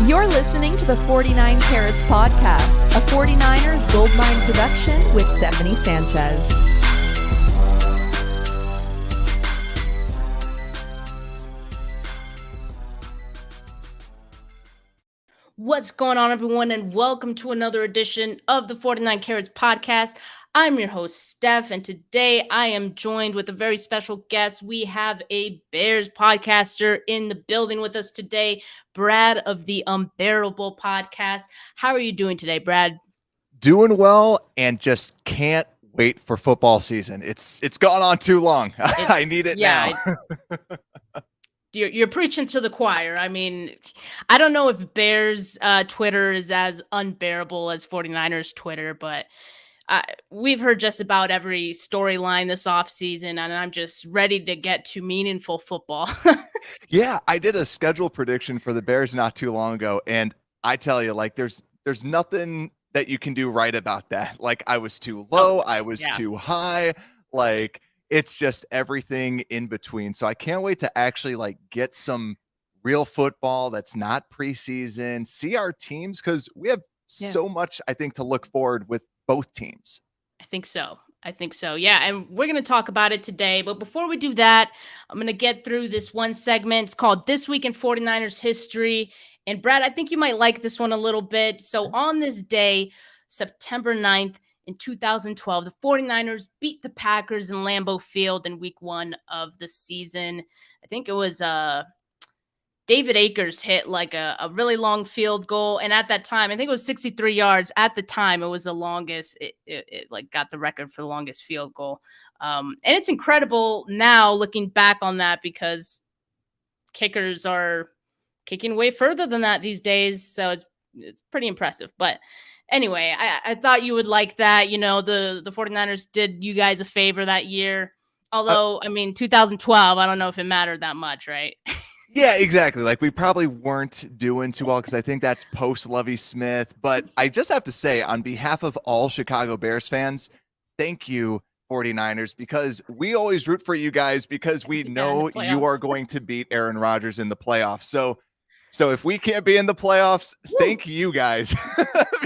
You're listening to the 49 Carats podcast, a 49ers Goldmine production with Stephanie Sanchez. What's going on, everyone, and welcome to another edition of the 49 Carats podcast. I'm your host, Steph, and today I am joined with a very special guest. We have a Bears podcaster in the building with us today, Brad of the Unbearable podcast. How are you doing today, Brad? Doing well, and just can't wait for football season. It's gone on too long. I need it now. You're preaching to the choir. I mean, I don't know if Bears Twitter is as unbearable as 49ers Twitter, but we've heard just about every storyline this offseason, and I'm just ready to get to meaningful football. Yeah, I did a schedule prediction for the Bears not too long ago, and I tell you, like, there's nothing that you can do right about that. Like, I was too low, I was too high, like, it's just everything in between. So I can't wait to actually like get some real football that's not preseason, see our teams, because we have so much, I think, to look forward with both teams. I think so. Yeah, and we're going to talk about it today. But before we do that, I'm going to get through this one segment. It's called This Week in 49ers History. And Brad, I think you might like this one a little bit. So on this day, September 9th, in 2012, the 49ers beat the Packers in Lambeau Field in week 1 of the season. I think it was David Akers hit like a really long field goal. And at that time, I think it was 63 yards. At the time, it was the longest. It like got the record for the longest field goal. And it's incredible now looking back on that because kickers are kicking way further than that these days. So it's pretty impressive. But anyway, I thought you would like that. You know, the 49ers did you guys a favor that year. Although, I mean, 2012, I don't know if it mattered that much, right? Yeah, exactly. Like, we probably weren't doing too well because I think that's post-Lovie Smith. But I just have to say, on behalf of all Chicago Bears fans, thank you, 49ers, because we always root for you guys because we know you are going to beat Aaron Rodgers in the playoffs. So if we can't be in the playoffs, thank you guys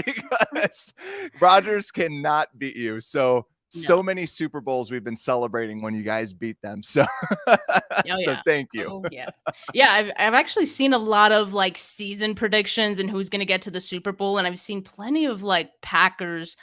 because Rodgers cannot beat you. So many Super Bowls we've been celebrating when you guys beat them. So, so thank you. Oh, yeah. I've actually seen a lot of like season predictions and who's going to get to the Super Bowl. And I've seen plenty of like Packers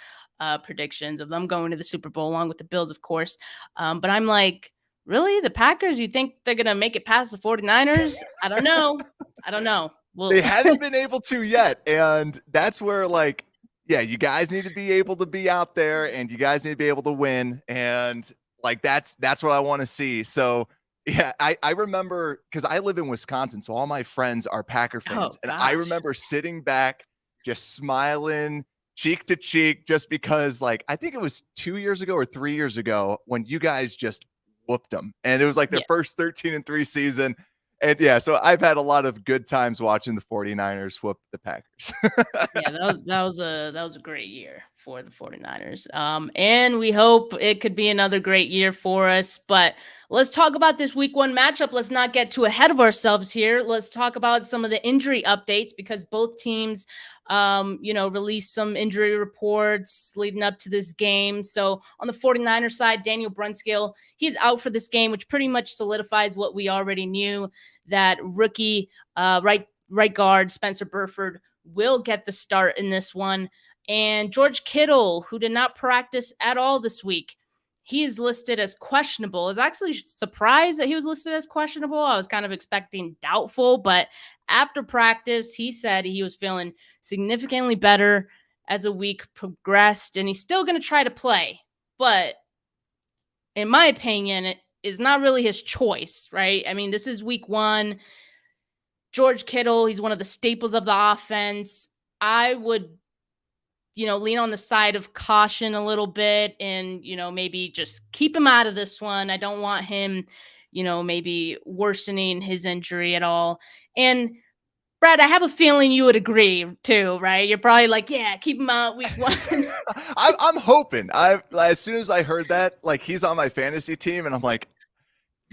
predictions of them going to the Super Bowl along with the Bills, of course. But I'm like, really? The Packers? You think they're going to make it past the 49ers? I don't know. They haven't been able to yet. And that's where, like, yeah, you guys need to be able to be out there and you guys need to be able to win. And like, that's what I want to see. So yeah, I remember because I live in Wisconsin. So all my friends are Packer fans. And I remember sitting back, just smiling cheek to cheek, just because, like, I think it was 2 years ago or 3 years ago when you guys just whooped them. And it was like their first 13-3 season. And yeah, so I've had a lot of good times watching the 49ers whoop the Packers. Yeah, that was a great year for the 49ers. And we hope it could be another great year for us. But let's talk about this week 1 matchup. Let's not get too ahead of ourselves here. Let's talk about some of the injury updates because both teams released some injury reports leading up to this game. So on the 49ers side, Daniel Brunskill, he's out for this game, which pretty much solidifies what we already knew, that rookie right guard Spencer Burford will get the start in this one. And George Kittle, who did not practice at all this week, he is listed as questionable. I was actually surprised that he was listed as questionable. I was kind of expecting doubtful, but after practice, he said he was feeling significantly better as the week progressed, and he's still going to try to play. But in my opinion, it is not really his choice, right? I mean, this is week 1. George Kittle, he's one of the staples of the offense. I would, lean on the side of caution a little bit and, maybe just keep him out of this one. I don't want him, maybe worsening his injury at all. And Brad, I have a feeling you would agree too, right? You're probably like, yeah, keep him out week 1. I'm hoping. As soon as I heard that, like, he's on my fantasy team, and I'm like,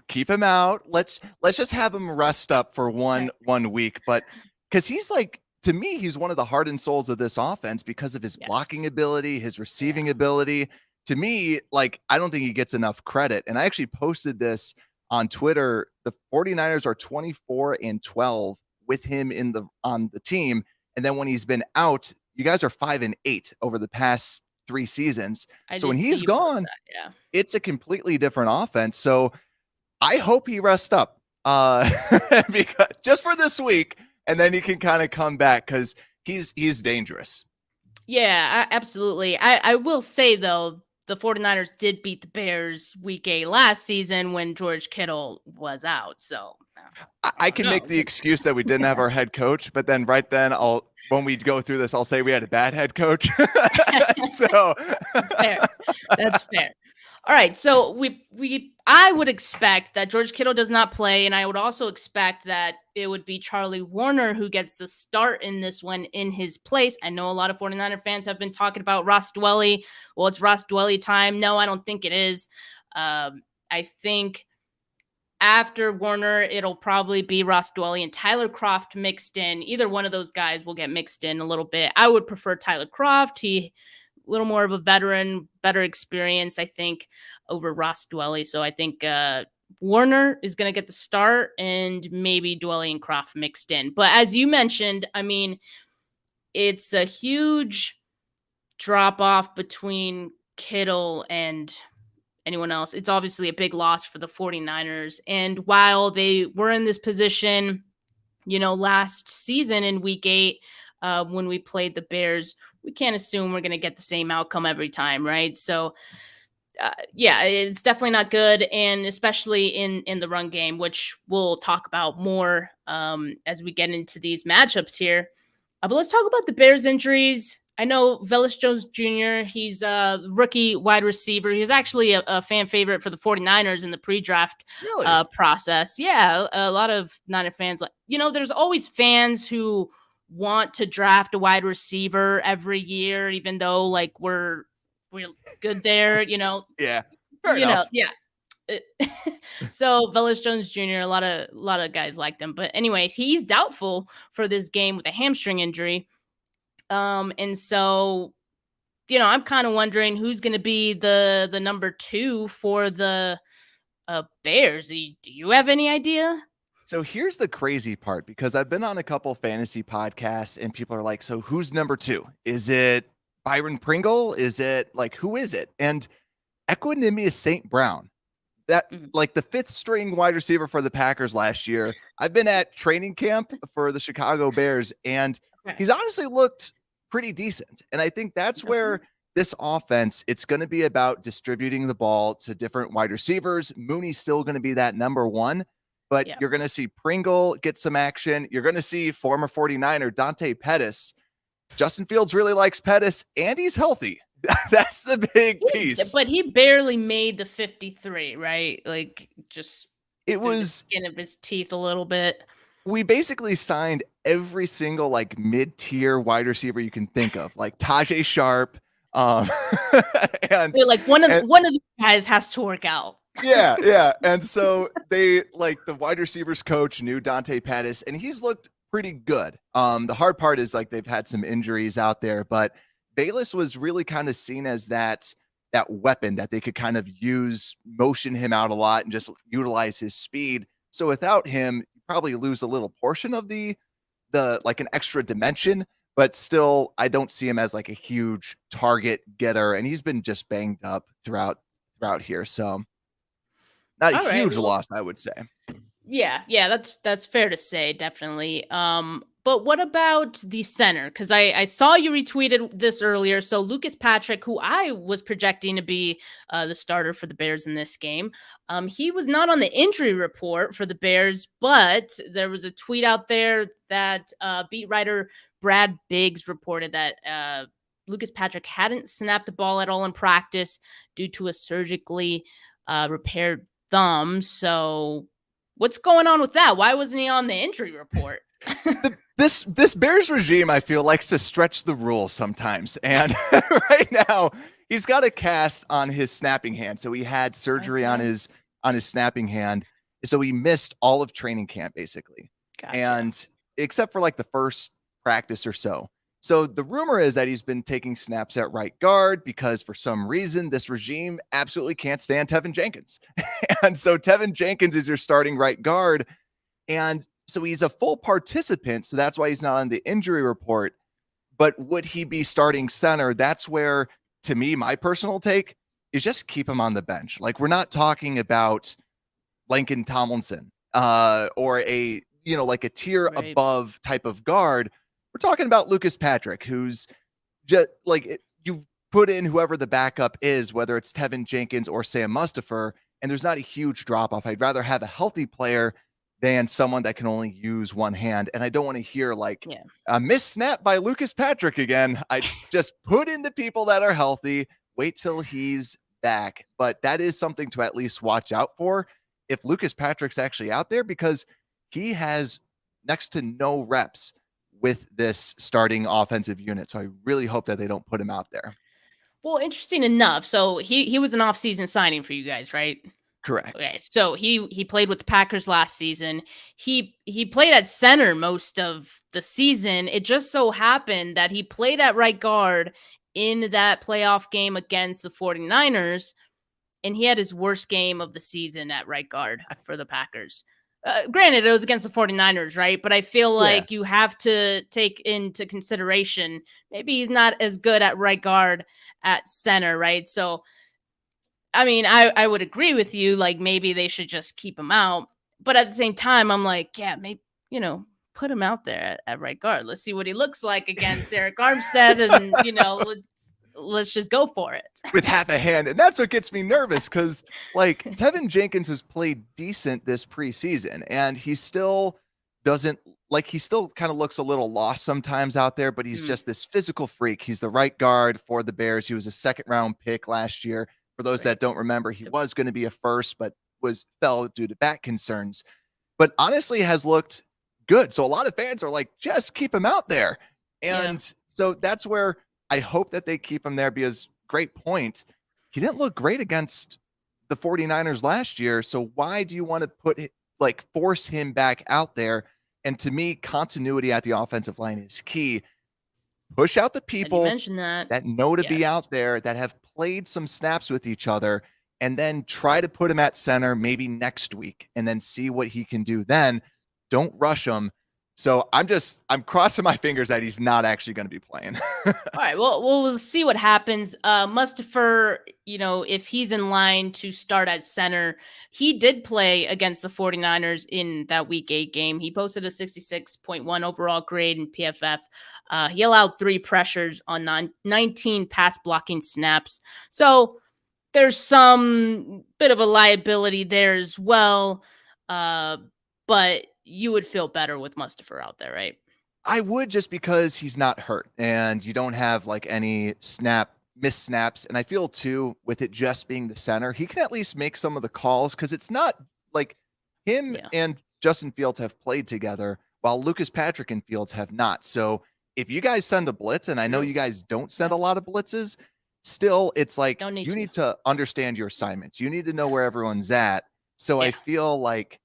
keep him out. Let's just have him rest up for one week. But because he's like, to me, he's one of the heart and souls of this offense because of his blocking ability, his receiving ability. To me, like, I don't think he gets enough credit. And I actually posted this on Twitter. The 49ers are 24-12 with him on the team. And then when he's been out, you guys are 5-8 over the past 3 seasons. So when he's gone, it's a completely different offense. So I hope he rests up because just for this week, and then he can kind of come back because he's dangerous. Yeah, absolutely. I will say, though, the 49ers did beat the Bears week 8 last season when George Kittle was out. So I can make the excuse that we didn't have our head coach, but then when we go through this, I'll say we had a bad head coach. So that's fair. That's fair. All right, so I would expect that George Kittle does not play, and I would also expect that it would be Charlie Warner who gets the start in this one in his place. I know a lot of 49er fans have been talking about Ross Dwelley. Well, it's Ross Dwelley time. No, I don't think it is. I think after Warner, it'll probably be Ross Dwelley and Tyler Kroft mixed in. Either one of those guys will get mixed in a little bit. I would prefer Tyler Kroft. He a little more of a veteran, better experience, I think, over Ross Dwelley. So I think Warner is going to get the start and maybe Dwelley and Kroft mixed in. But as you mentioned, I mean, it's a huge drop off between Kittle and anyone else. It's obviously a big loss for the 49ers. And while they were in this position, last season in week 8, when we played the Bears, we can't assume we're going to get the same outcome every time, right? So, it's definitely not good, and especially in the run game, which we'll talk about more as we get into these matchups here. But let's talk about the Bears injuries. I know Velus Jones Jr., he's a rookie wide receiver. He's actually a fan favorite for the 49ers in the pre-draft process. Yeah, a lot of Niner fans, there's always fans who want to draft a wide receiver every year, even though like we're good there, Yeah. Fair enough. Yeah. So Velus Jones Jr., a lot of guys like them. But anyways, he's doubtful for this game with a hamstring injury. And so, I'm kind of wondering who's going to be the number 2 for the Bears. Do you have any idea? So here's the crazy part, because I've been on a couple fantasy podcasts and people are like, so who's number 2? Is it Byron Pringle? Is it like, who is it? And Equanimeous St. Brown, that like the 5th string wide receiver for the Packers last year. I've been at training camp for the Chicago Bears and he's honestly looked pretty decent. And I think that's where this offense, it's going to be about distributing the ball to different wide receivers. Mooney's still going to be that number 1. But you're going to see Pringle get some action. You're going to see former 49er Dante Pettis. Justin Fields really likes Pettis, and he's healthy. That's the big piece. But he barely made the 53, right? Like, just it was the skin of his teeth a little bit. We basically signed every single like mid-tier wide receiver you can think of, like Tajay Sharp. And like one of these guys has to work out. Yeah. And so they the wide receivers coach knew Dante Pettis, and he's looked pretty good. The hard part is like they've had some injuries out there, but Bayless was really kind of seen as that weapon that they could kind of use, motion him out a lot and just utilize his speed. So without him, you probably lose a little portion of the like an extra dimension, but still I don't see him as like a huge target getter, and he's been just banged up throughout here. So not a huge loss, I would say. Yeah, that's fair to say, definitely. But what about the center? Because I saw you retweeted this earlier. So Lucas Patrick, who I was projecting to be the starter for the Bears in this game, he was not on the injury report for the Bears, but there was a tweet out there that beat writer Brad Biggs reported that Lucas Patrick hadn't snapped the ball at all in practice due to a surgically repaired thumb. So what's going on with that? Why wasn't he on the injury report? This Bears regime, I feel, likes to stretch the rules sometimes. And right now, he's got a cast on his snapping hand. So he had surgery on his snapping hand. So he missed all of training camp, basically. Gotcha. And except for like the first practice or so. So the rumor is that he's been taking snaps at right guard because for some reason this regime absolutely can't stand Tevin Jenkins. And so Tevin Jenkins is your starting right guard. And so he's a full participant. So that's why he's not on the injury report. But would he be starting center? That's where, to me, my personal take is just keep him on the bench. Like, we're not talking about Lincoln Tomlinson or a, like a tier above type of guard. We're talking about Lucas Patrick, who's just like you put in whoever the backup is, whether it's Tevin Jenkins or Sam Mustipher, and there's not a huge drop off. I'd rather have a healthy player than someone that can only use one hand. And I don't want to hear a miss snap by Lucas Patrick again. I just put in the people that are healthy, wait till he's back. But that is something to at least watch out for if Lucas Patrick's actually out there, because he has next to no reps with this starting offensive unit. So I really hope that they don't put him out there. Well, interesting enough. So he was an off-season signing for you guys, right? Correct. Okay, so he played with the Packers last season. He played at center most of the season. It just so happened that he played at right guard in that playoff game against the 49ers, and he had his worst game of the season at right guard for the Packers. Granted, it was against the 49ers, right? But I feel like you have to take into consideration maybe he's not as good at right guard at center, right? So I mean, I would agree with you. Like, maybe they should just keep him out. But at the same time, I'm like, yeah, maybe, put him out there at right guard. Let's see what he looks like against Eric Armstead. And, let's just go for it. With half a hand. And that's what gets me nervous because, Tevin Jenkins has played decent this preseason. And he still doesn't, he still kind of looks a little lost sometimes out there. But he's just this physical freak. He's the right guard for the Bears. He was a second-round pick last year. For those that don't remember, he was going to be a first, but fell due to back concerns. But honestly, has looked good. So a lot of fans are like, just keep him out there. And so that's where I hope that they keep him there because, great point, he didn't look great against the 49ers last year. So why do you want to force him back out there? And to me, continuity at the offensive line is key. Push out the people that know to be out there, that have played some snaps with each other, and then try to put him at center maybe next week and then see what he can do then. Don't rush him. So I'm crossing my fingers that he's not actually going to be playing. All right. Well, we'll see what happens. Mustipher, if he's in line to start at center, he did play against the 49ers in that week 8 game. He posted a 66.1 overall grade in PFF. He allowed 3 pressures on 19 pass blocking snaps. So there's some bit of a liability there as well. But you would feel better with Mustipher out there, right? I would, just because he's not hurt and you don't have any missed snaps. And I feel too, with it just being the center, he can at least make some of the calls because it's not like him and Justin Fields have played together while Lucas Patrick and Fields have not. So if you guys send a blitz, and I know you guys don't send a lot of blitzes, still it's like you need to understand your assignments. You need to know where everyone's at. So I feel like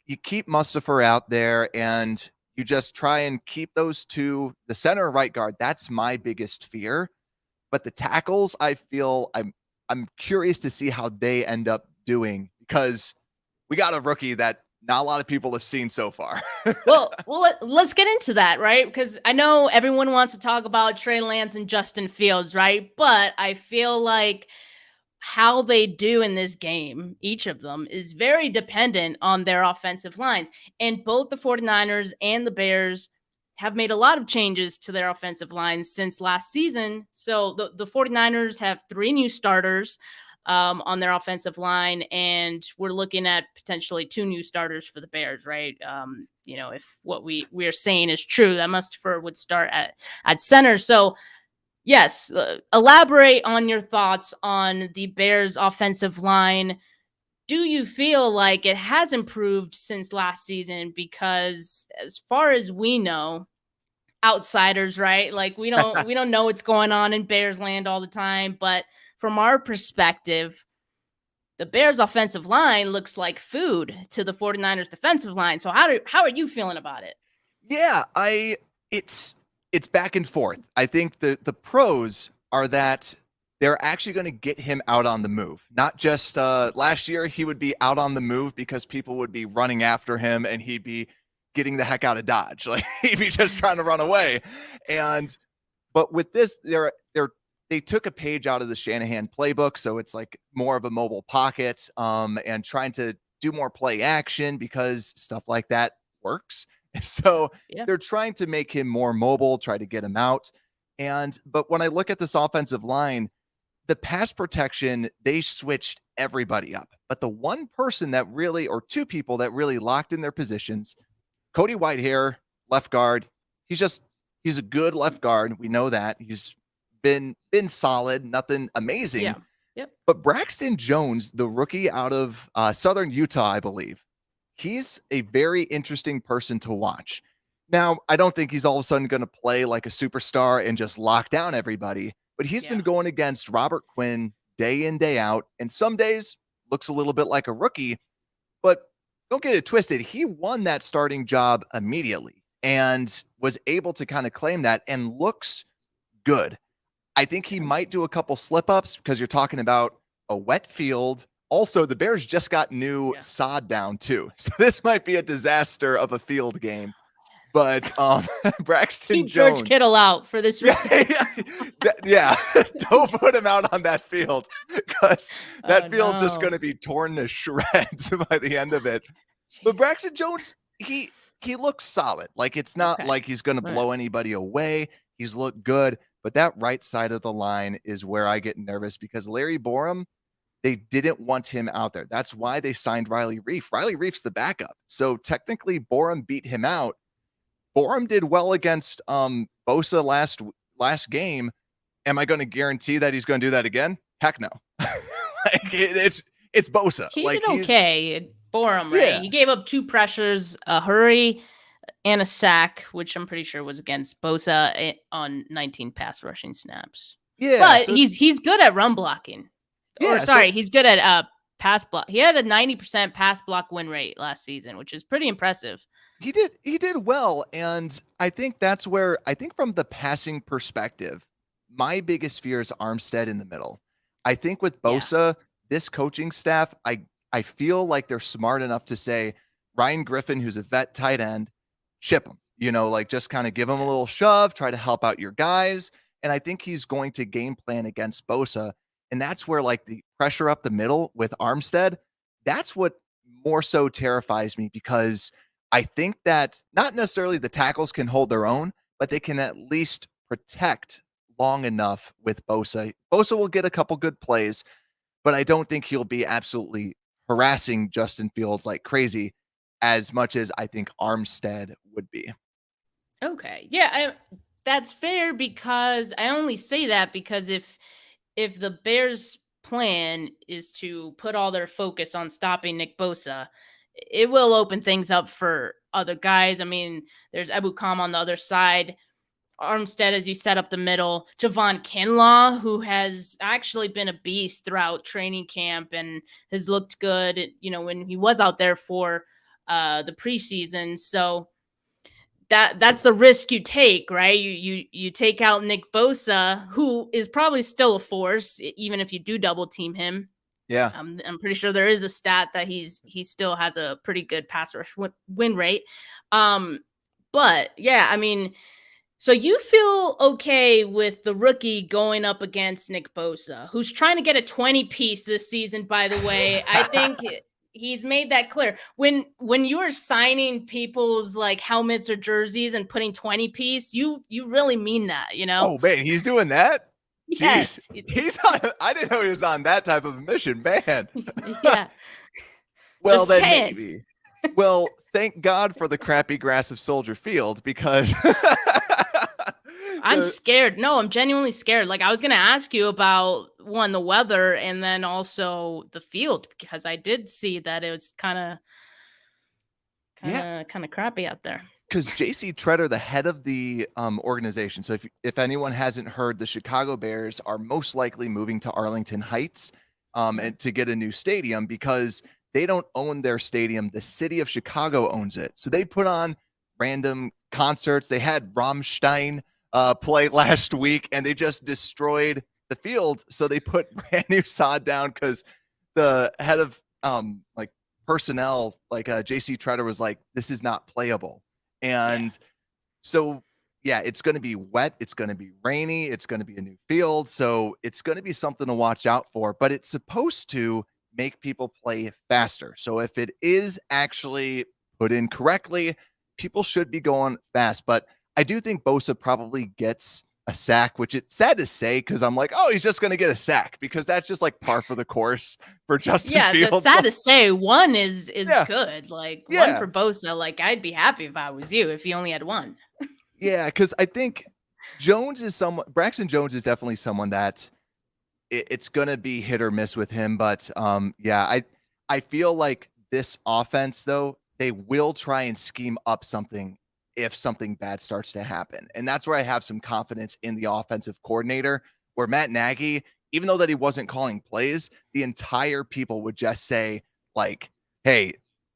you keep Mustipher out there and you just try and keep those two, the center and right guard. That's my biggest fear. But the tackles, I feel I'm curious to see how they end up doing because we got a rookie that not a lot of people have seen so far. well, let's get into that, right? Because I know everyone wants to talk about Trey Lance and Justin Fields, right? But I feel like how they do in this game, each of them, is very dependent on their offensive lines. And both the 49ers and the Bears have made a lot of changes to their offensive lines since last season. So the 49ers have 3 new starters on their offensive line, and we're looking at potentially 2 new starters for the Bears, right? If what we are saying is true, that Mustipher would start at center. So yes, elaborate on your thoughts on the Bears offensive line. Do you feel like it has improved since last season? Because as far as we know, outsiders, right? We don't know what's going on in Bears land all the time, but from our perspective, the Bears offensive line looks like food to the 49ers defensive line. So how are you feeling about it? Yeah, I It's back and forth. I think the pros are that they're actually going to get him out on the move. Not just last year, he would be out on the move because people would be running after him and he'd be getting the heck out of Dodge. Like he'd be just trying to run away. But with this, they took a page out of the Shanahan playbook. So it's like more of a mobile pocket and trying to do more play action because stuff like that works. So they're trying to make him more mobile, try to get him out. But when I look at this offensive line, the pass protection, they switched everybody up. But the one person that really, or two people that really locked in their positions, Cody Whitehair, left guard. He's a good left guard. We know that. He's been solid, nothing amazing. Yeah. Yep. But Braxton Jones, the rookie out of Southern Utah, I believe, he's a very interesting person to watch. Now, I don't think he's all of a sudden going to play like a superstar and just lock down everybody, but he's been going against Robert Quinn day in, day out, and some days looks a little bit like a rookie, but don't get it twisted. He won that starting job immediately and was able to kind of claim that and looks good. I think he might do a couple slip-ups because you're talking about a wet field. Also, the Bears just got new sod down too. So this might be a disaster of a field game. But Braxton Keep Jones. George Kittle out for this reason. Don't put him out on that field because that field's just going to be torn to shreds by the end of it. Jeez. But Braxton Jones, he looks solid. Like it's not like he's going to blow anybody away. He's looked good. But that right side of the line is where I get nervous because Larry Borom, they didn't want him out there. That's why they signed Riley Reiff. Riley Reiff's the backup. So technically Borom beat him out. Borom did well against Bosa last game. Am I going to guarantee that he's going to do that again? Heck no. It's Bosa. He did okay. Borom, right? Yeah. He gave up 2 pressures, a hurry and a sack, which I'm pretty sure was against Bosa on 19 pass rushing snaps. Yeah, but so he's good at run blocking. He's good at pass block. He had a 90% pass block win rate last season, which is pretty impressive. He did well, and I think that's where from the passing perspective, my biggest fear is Armstead in the middle. I think with Bosa, this coaching staff, I feel like they're smart enough to say Ryan Griffin, who's a vet tight end, chip him. Like just kind of give him a little shove, try to help out your guys, and I think he's going to game plan against Bosa, and that's where like the pressure up the middle with Armstead, that's what more so terrifies me because I think that not necessarily the tackles can hold their own, but they can at least protect long enough with Bosa. Bosa will get a couple good plays, but I don't think he'll be absolutely harassing Justin Fields like crazy as much as I think Armstead would be. Okay. Yeah, that's fair because I only say that because if the Bears' plan is to put all their focus on stopping Nick Bosa, it will open things up for other guys. I mean, there's Ebukam on the other side. Armstead, as you set up the middle. Javon Kinlaw, who has actually been a beast throughout training camp and has looked good, when he was out there for the preseason. So that's the risk you take, right? You take out Nick Bosa, who is probably still a force, even if you do double team him. Yeah, I'm pretty sure there is a stat that he still has a pretty good pass rush win rate. But yeah, I mean, so you feel okay with the rookie going up against Nick Bosa, who's trying to get a 20-piece this season, by the way. I think he's made that clear. When you're signing people's like helmets or jerseys and putting 20-piece, you really mean that, Oh man, he's doing that? Yes. Jeez. I didn't know he was on that type of a mission, man. Yeah. Well, just then saying. Maybe. Well, thank God for the crappy grass of Soldier Field because I'm scared. No, I'm genuinely scared. Like I was going to ask you about the weather and then also the field because I did see that it was kind of crappy out there. Because JC Treader, the head of the organization, so if anyone hasn't heard, the Chicago Bears are most likely moving to Arlington Heights and to get a new stadium because they don't own their stadium. The city of Chicago owns it. So they put on random concerts. They had Rammstein play last week, and they just destroyed the field. So they put brand new sod down because the head of like personnel, like JC Treader, was like, this is not playable. And so yeah, it's going to be wet, it's going to be rainy, it's going to be a new field, so it's going to be something to watch out for, but it's supposed to make people play faster. So if it is actually put in correctly, people should be going fast. But I do think Bosa probably gets a sack, which it's sad to say because I'm like, oh, he's just going to get a sack because that's just like par for the course for Justin Fields. That's sad to say. One is good. Like one for Bosa. Like I'd be happy if I was you if you only had one. Yeah, because I think Braxton Jones is definitely someone that it's going to be hit or miss with him. But I feel like this offense, though, they will try and scheme up something if something bad starts to happen. And that's where I have some confidence in the offensive coordinator, where Matt Nagy, even though that he wasn't calling plays, the entire people would just say, like, hey,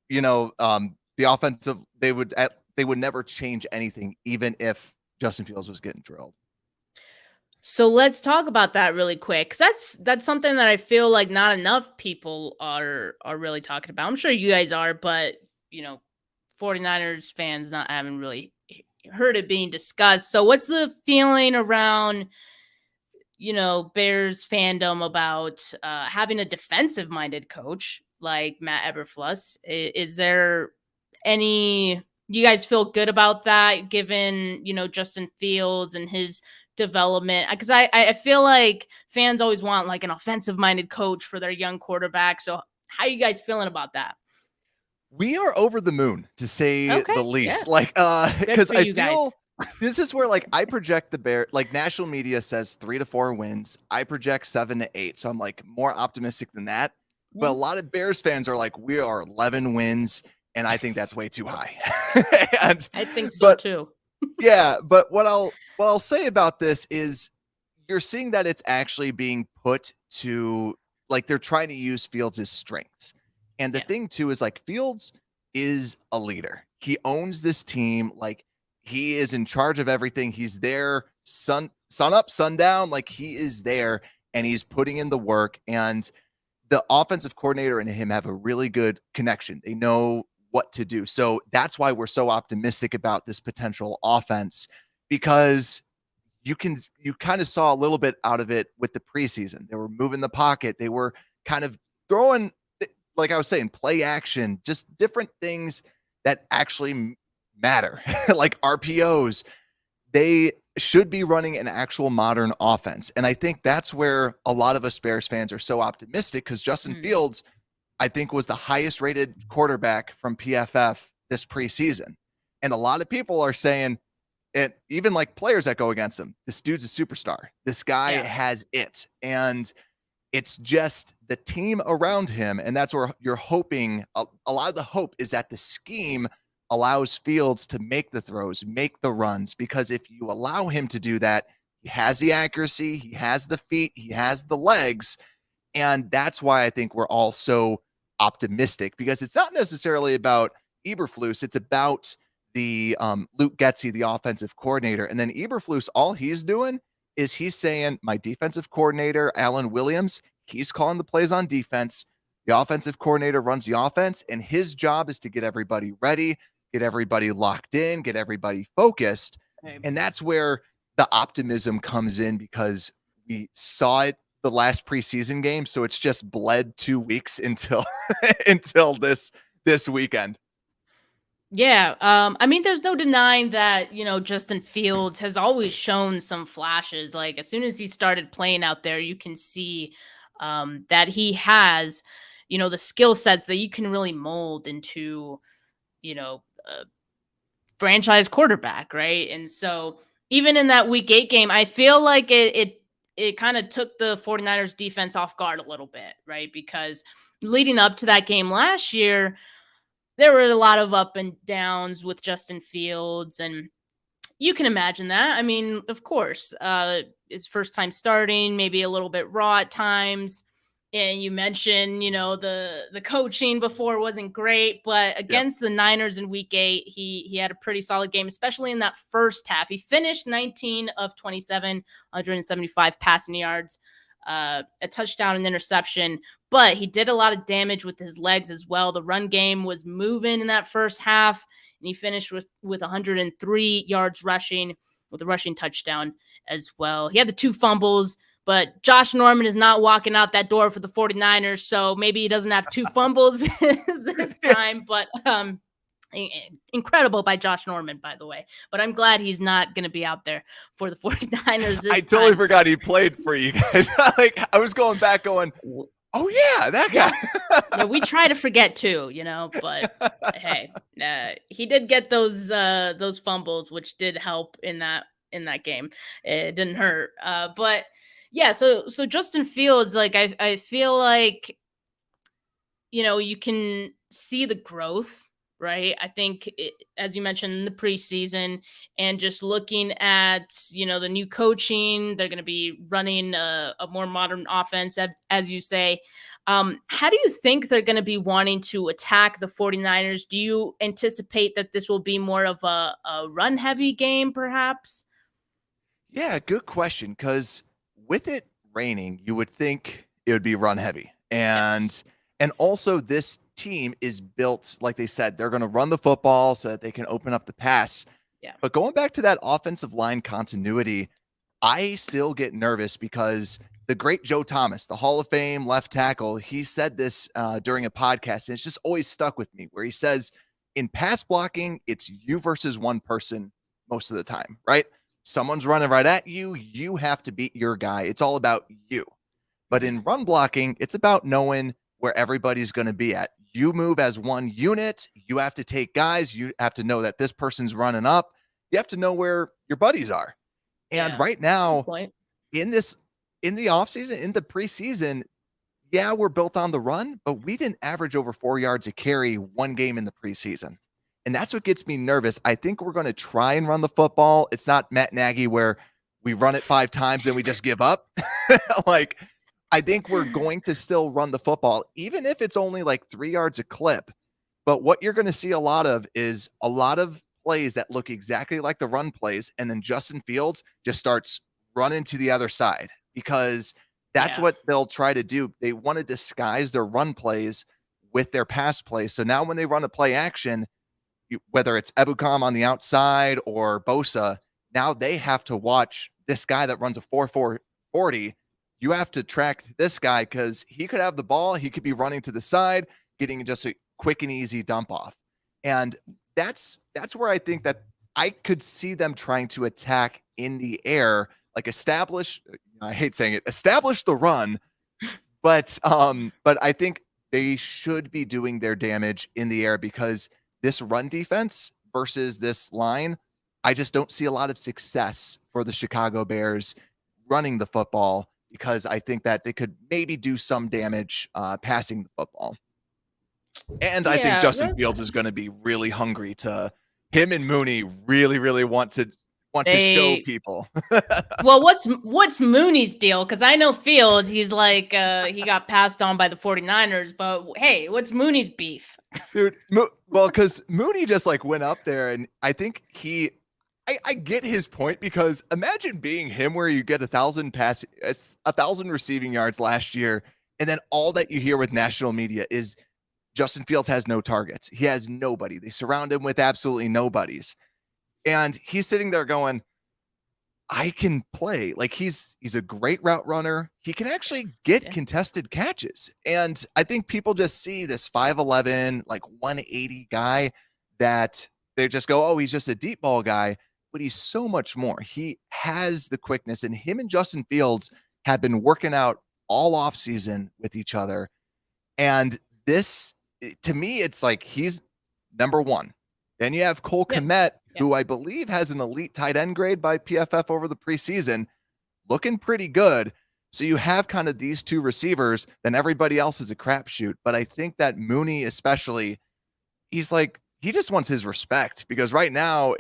the offensive, they would never change anything, even if Justin Fields was getting drilled. So let's talk about that really quick, because that's something that I feel like not enough people are really talking about. I'm sure you guys are, but 49ers fans haven't really heard it being discussed. So what's the feeling around Bears fandom about having a defensive minded coach like Matt Eberflus? Is there any, you guys feel good about that given Justin Fields and his development? Because I feel like fans always want like an offensive minded coach for their young quarterback. So how are you guys feeling about that? We are over the moon, to say the least. Yeah. Like, because I feel guys. This is where, like, I project the Bears, like, national media says 3 to 4 wins. I project 7 to 8. So I'm like more optimistic than that. But a lot of Bears fans are like, we are 11 wins. And I think that's way too high. And I think so too. Yeah. But what I'll say about this is you're seeing that it's actually being put to, like, they're trying to use Fields' strengths. And the thing too is, like, Fields is a leader. He owns this team. Like, he is in charge of everything. He's there sun up, sun down. Like, he is there and he's putting in the work. And the offensive coordinator and him have a really good connection. They know what to do. So that's why we're so optimistic about this potential offense, because you kind of saw a little bit out of it with the preseason. They were moving the pocket. They were kind of throwing, like I was saying, play action, just different things that actually matter, like RPOs. They should be running an actual modern offense. And I think that's where a lot of us Bears fans are so optimistic, because Justin Fields, I think, was the highest rated quarterback from PFF this preseason. And a lot of people are saying, and even like players that go against him, this dude's a superstar. This guy has it. And it's just the team around him. And that's where you're hoping. A lot of the hope is that the scheme allows Fields to make the throws, make the runs, because if you allow him to do that, he has the accuracy, he has the feet, he has the legs. And that's why I think we're all so optimistic, because it's not necessarily about Eberflus. It's about the Luke Getsy, the offensive coordinator. And then Eberflus, all he's doing is he's saying, my defensive coordinator, Alan Williams, he's calling the plays on defense. The offensive coordinator runs the offense, and his job is to get everybody ready, get everybody locked in, get everybody focused. And that's where the optimism comes in, because we saw it the last preseason game. So it's just bled 2 weeks until this weekend. Yeah. I mean, there's no denying that, Justin Fields has always shown some flashes. Like, as soon as he started playing out there, you can see that he has, the skill sets that you can really mold into, a franchise quarterback, right? And so even in that week 8 game, I feel like it kind of took the 49ers defense off guard a little bit, right? Because leading up to that game last year, there were a lot of up and downs with Justin Fields, and you can imagine that. I mean, of course, his first time starting, maybe a little bit raw at times. And you mentioned, the coaching before wasn't great, but against the Niners in week 8, he had a pretty solid game, especially in that first half. He finished 19 of 27, 175 passing yards, a touchdown and interception, but he did a lot of damage with his legs as well. The run game was moving in that first half, and he finished with 103 yards rushing with a rushing touchdown as well. He had the 2 fumbles, but Josh Norman is not walking out that door for the 49ers, so maybe he doesn't have 2 fumbles this time, but incredible by Josh Norman, by the way. But I'm glad he's not going to be out there for the 49ers this I totally time. forgot he played for you guys. Like, I was going back going, oh, yeah, that guy. Yeah, we try to forget too, but hey, he did get those fumbles, which did help in that game. It didn't hurt. But yeah, so Justin Fields, like I feel like you can see the growth, right? I think as you mentioned in the preseason, and just looking at the new coaching, they're going to be running a more modern offense, as you say. How do you think they're going to be wanting to attack the 49ers? Do you anticipate that this will be more of a run heavy game, perhaps? Yeah, good question. Because with it raining, you would think it would be run heavy. And also this team is built, like they said, they're going to run the football so that they can open up the pass. Yeah. But going back to that offensive line continuity, I still get nervous because the great Joe Thomas, the Hall of Fame left tackle, he said this during a podcast, and it's just always stuck with me, where he says, in pass blocking, it's you versus one person most of the time, right? Someone's running right at you. You have to beat your guy. It's all about you. But in run blocking, it's about knowing where everybody's going to be at. You move as one unit. You have to take guys. You have to know that this person's running up. You have to know where your buddies are. And right now, in the offseason, in the preseason, yeah, we're built on the run, but we didn't average over 4 yards a carry one game in the preseason. And that's what gets me nervous. I think we're going to try and run the football. It's not Matt Nagy where we run it 5 times and we just give up. Like, I think we're going to still run the football, even if it's only like 3 yards a clip. But what you're going to see a lot of is a lot of plays that look exactly like the run plays. And then Justin Fields just starts running to the other side, because that's what they'll try to do. They want to disguise their run plays with their pass plays. So now when they run a play action, whether it's Ebukam on the outside or Bosa, now they have to watch this guy that runs a 4.4 40. You have to track this guy because he could have the ball. He could be running to the side, getting just a quick and easy dump off. And that's where I think that I could see them trying to attack in the air, like establish the run. But I think they should be doing their damage in the air, because this run defense versus this line, I just don't see a lot of success for the Chicago Bears running the football, because I think that they could maybe do some damage passing the football. And I think Justin Fields is going to be really hungry him and Mooney really, really want to show people. Well, what's Mooney's deal? Because I know Fields, he's like, he got passed on by the 49ers, but hey, what's Mooney's beef? Dude, well, because Mooney just like went up there, and I think I get his point, because imagine being him, where you get 1,000 receiving yards last year, and then all that you hear with national media is Justin Fields has no targets. He has nobody. They surround him with absolutely nobodies. And he's sitting there going, I can play. Like, he's a great route runner. He can actually get contested catches. And I think people just see this 5'11", like 180 guy that they just go, oh, he's just a deep ball guy. But he's so much more. He has the quickness, and him and Justin Fields have been working out all offseason with each other. And this, to me, it's like he's number one. Then you have Cole Kmet, who I believe has an elite tight end grade by PFF over the preseason, looking pretty good. So you have kind of these two receivers, then everybody else is a crapshoot. But I think that Mooney especially, he's like, he just wants his respect, because right now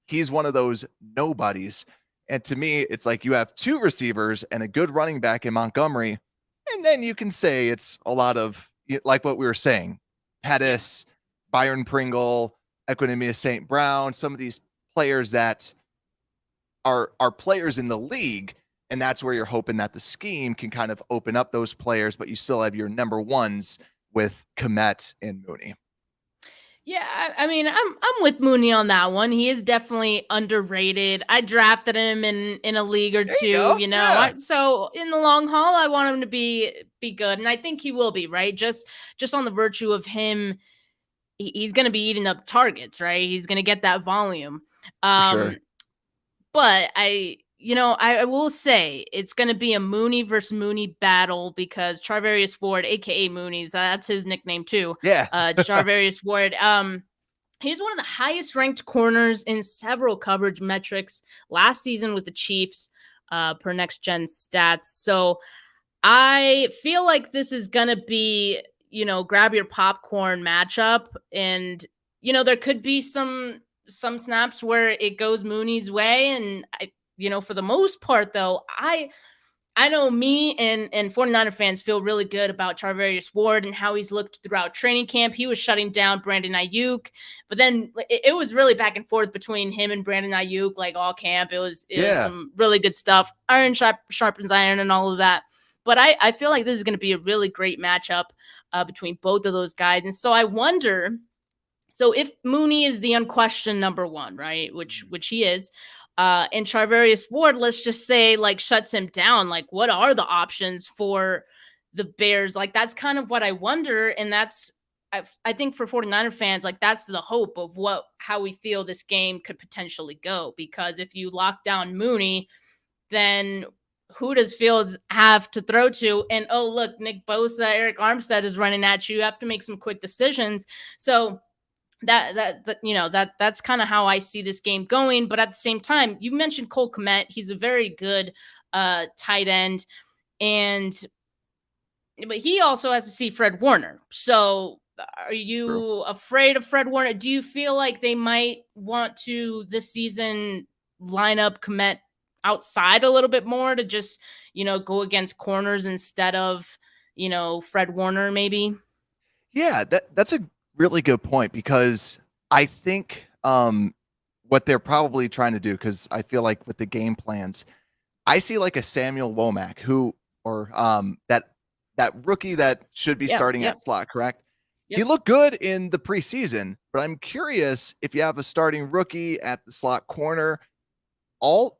he's one of those nobodies. And to me, it's like you have two receivers and a good running back in Montgomery. And then you can say it's a lot of, like what we were saying, Pettis, Byron Pringle, Equinemius St. Brown, some of these players that are players in the league. And that's where you're hoping that the scheme can kind of open up those players, but you still have your number ones with Kmet and Mooney. Yeah, I mean, I'm with Mooney on that one. He is definitely underrated. I drafted him in a league or two, so in the long haul, I want him to be good, and I think he will be, right? Just on the virtue of him, he's going to be eating up targets, right? He's going to get that volume. Sure. But I will say it's going to be a Mooney versus Mooney battle because Charvarius Ward, aka Mooney's, that's his nickname too. Yeah. Charvarius Ward. He's one of the highest ranked corners in several coverage metrics last season with the Chiefs, per Next Gen Stats. So I feel like this is going to be, grab your popcorn matchup, and there could be some snaps where it goes Mooney's way, and for the most part though, I know me and 49er fans feel really good about Charvarius Ward and how he's looked throughout training camp. He was shutting down Brandon Ayuk, but then it was really back and forth between him and Brandon Ayuk, like all camp. It was some really good stuff. Iron sharpens iron and all of that. But I feel like this is going to be a really great matchup between both of those guys. And so I wonder, so if Mooney is the unquestioned number one, right, which he is, and Charvarius Ward, let's just say, like, shuts him down, like, what are the options for the Bears? Like, that's kind of what I wonder, and that's, I think for 49er fans, like, that's the hope of how we feel this game could potentially go, because if you lock down Mooney, then who does Fields have to throw to? And, oh, look, Nick Bosa, Eric Armstead is running at you. You have to make some quick decisions. So that's kind of how I see this game going. But at the same time, you mentioned Cole Kmet. He's a very good tight end. But he also has to see Fred Warner. So are you afraid of Fred Warner? Do you feel like they might want to this season line up Kmet outside a little bit more to just, go against corners instead of, Fred Warner maybe? Yeah, that's a really good point, because I think what they're probably trying to do, because I feel like with the game plans, I see like a Samuel Womack that rookie that should be starting at slot, correct? Yep. He looked good in the preseason, but I'm curious if you have a starting rookie at the slot corner,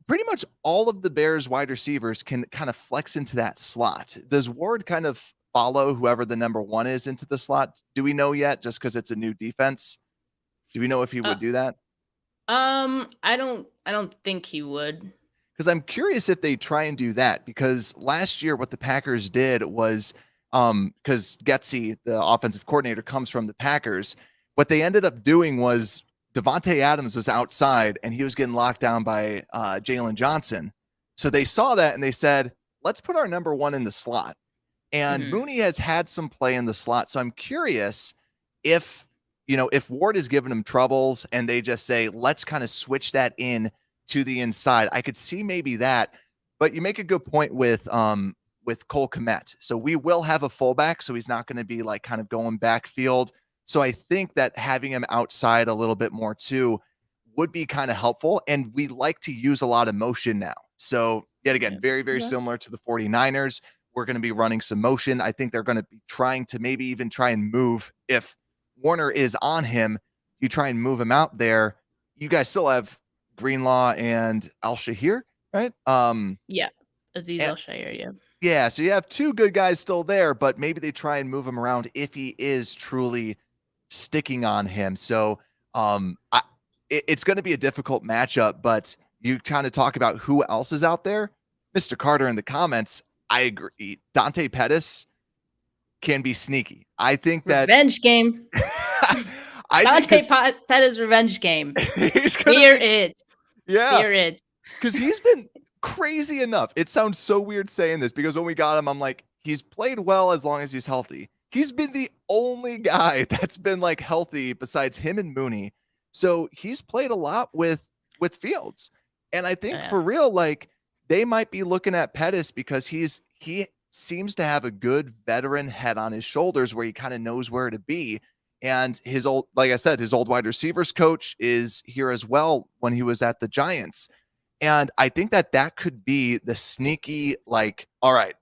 pretty much all of the Bears wide receivers can kind of flex into that slot. Does Ward kind of follow whoever the number one is into the slot? Do we know yet, just because it's a new defense? Do we know if he would do that? I don't think he would. Because I'm curious if they try and do that, because last year what the Packers did was, because Getsy, the offensive coordinator, comes from the Packers, what they ended up doing was Devontae Adams was outside and he was getting locked down by Jalen Johnson. So they saw that and they said, let's put our number one in the slot. And Mooney has had some play in the slot. So I'm curious if Ward is giving him troubles and they just say, let's kind of switch that in to the inside. I could see maybe that, but you make a good point with Cole Kmet. So we will have a fullback. So he's not going to be like kind of going backfield. So I think that having him outside a little bit more too would be kind of helpful. And we like to use a lot of motion now. So yet again, very, very similar to the 49ers. We're going to be running some motion. I think they're going to be trying to maybe even try and move. If Warner is on him, you try and move him out there. You guys still have Greenlaw and Al-Shahir, right? Aziz Al-Shahir, yeah. Yeah, so you have two good guys still there, but maybe they try and move him around if he is truly sticking on him. So it's going to be a difficult matchup, but you kind of talk about who else is out there. Mr. Carter in the comments, I agree. Dante Pettis can be sneaky. I think that revenge game. Dante Pettis revenge game. Fear it. Yeah. Fear it. Because he's been crazy enough. It sounds so weird saying this, because when we got him, I'm like, he's played well as long as he's healthy. He's been the only guy that's been like healthy besides him and Mooney. So he's played a lot with Fields. And I think for real, like, they might be looking at Pettis because he seems to have a good veteran head on his shoulders where he kind of knows where to be. And his old, like I said, his old wide receivers coach is here as well when he was at the Giants. And I think that could be the sneaky, like, all right,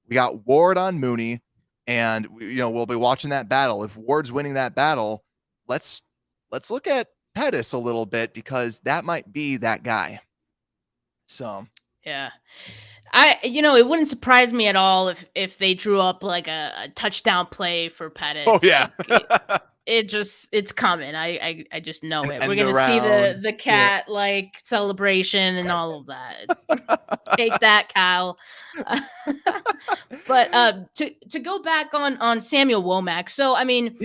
we got Ward on Mooney, and we'll be watching that battle. If Ward's winning that battle, let's look at Pettis a little bit, because that might be that guy. So yeah. It wouldn't surprise me at all if they drew up like a touchdown play for Pettis. Oh yeah. Like, it's coming. I just know it. We're gonna see the cat like celebration and all of that. Take that, Kyle. But to go back on Samuel Womack. So I mean,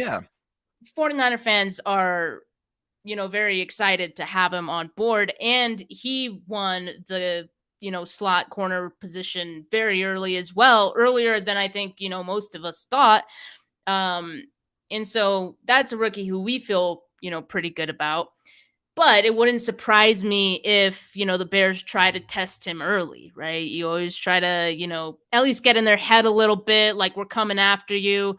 49er fans are very excited to have him on board, and he won the slot corner position very early as well, earlier than I think, most of us thought. And so that's a rookie who we feel, pretty good about. But it wouldn't surprise me if, the Bears try to test him early, right? You always try to, at least get in their head a little bit, like, we're coming after you.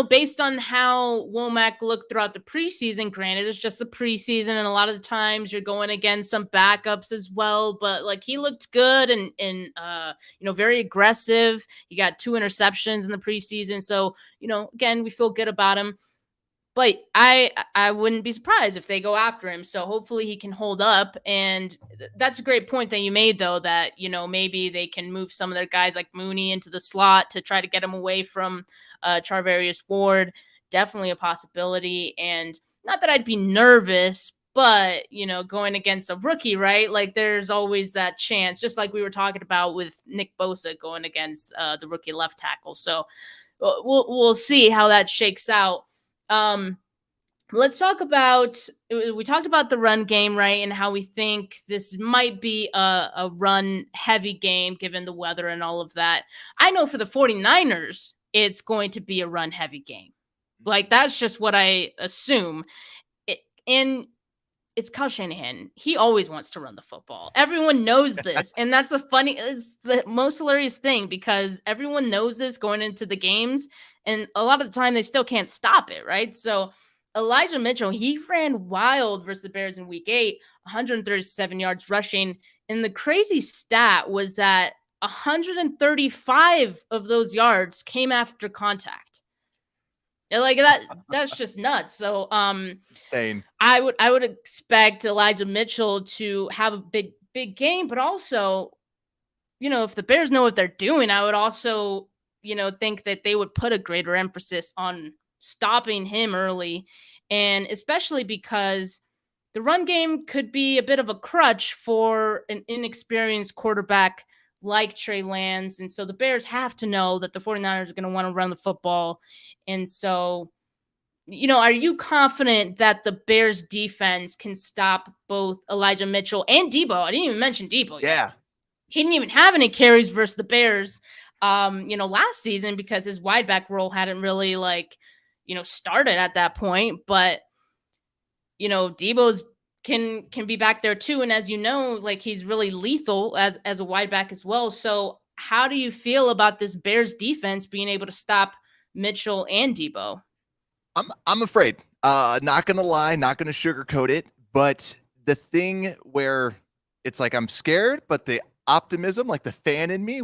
Based on how Womack looked throughout the preseason, granted, it's just the preseason, and a lot of the times you're going against some backups as well, but like, he looked good and very aggressive. He got 2 interceptions in the preseason. So, again, we feel good about him. But I wouldn't be surprised if they go after him. So hopefully he can hold up. And that's a great point that you made, though, that, maybe they can move some of their guys like Mooney into the slot to try to get him away from Charvarius Ward. Definitely a possibility. And not that I'd be nervous, but, going against a rookie, right? Like, there's always that chance, just like we were talking about with Nick Bosa going against the rookie left tackle. So we'll see how that shakes out. Let's talk about, we talked about the run game, right? And how we think this might be a run heavy game given the weather and all of that. I know for the 49ers, it's going to be a run heavy game. Like, that's just what I assume. And it's Kyle Shanahan. He always wants to run the football. Everyone knows this. And that's it's the most hilarious thing, because everyone knows this going into the games. And a lot of the time they still can't stop it, right? So Elijah Mitchell, he ran wild versus the Bears in week 8, 137 yards rushing. And the crazy stat was that 135 of those yards came after contact. Like, that's just nuts. So insane. I would expect Elijah Mitchell to have a big game, but also, if the Bears know what they're doing, I would also, think that they would put a greater emphasis on stopping him early, and especially because the run game could be a bit of a crutch for an inexperienced quarterback like Trey Lance. And so the Bears have to know that the 49ers are going to want to run the football. And so, are you confident that the Bears defense can stop both Elijah Mitchell and Debo? I didn't even mention Debo yet. Yeah. He didn't even have any carries versus the Bears, last season, because his wide back role hadn't really started at that point. But, Debo's can be back there too. And as you know, like, he's really lethal as a wide back as well. So how do you feel about this Bears defense being able to stop Mitchell and Debo? I'm afraid. Not gonna lie, not gonna sugarcoat it. But the thing where it's like I'm scared, but the optimism, like the fan in me,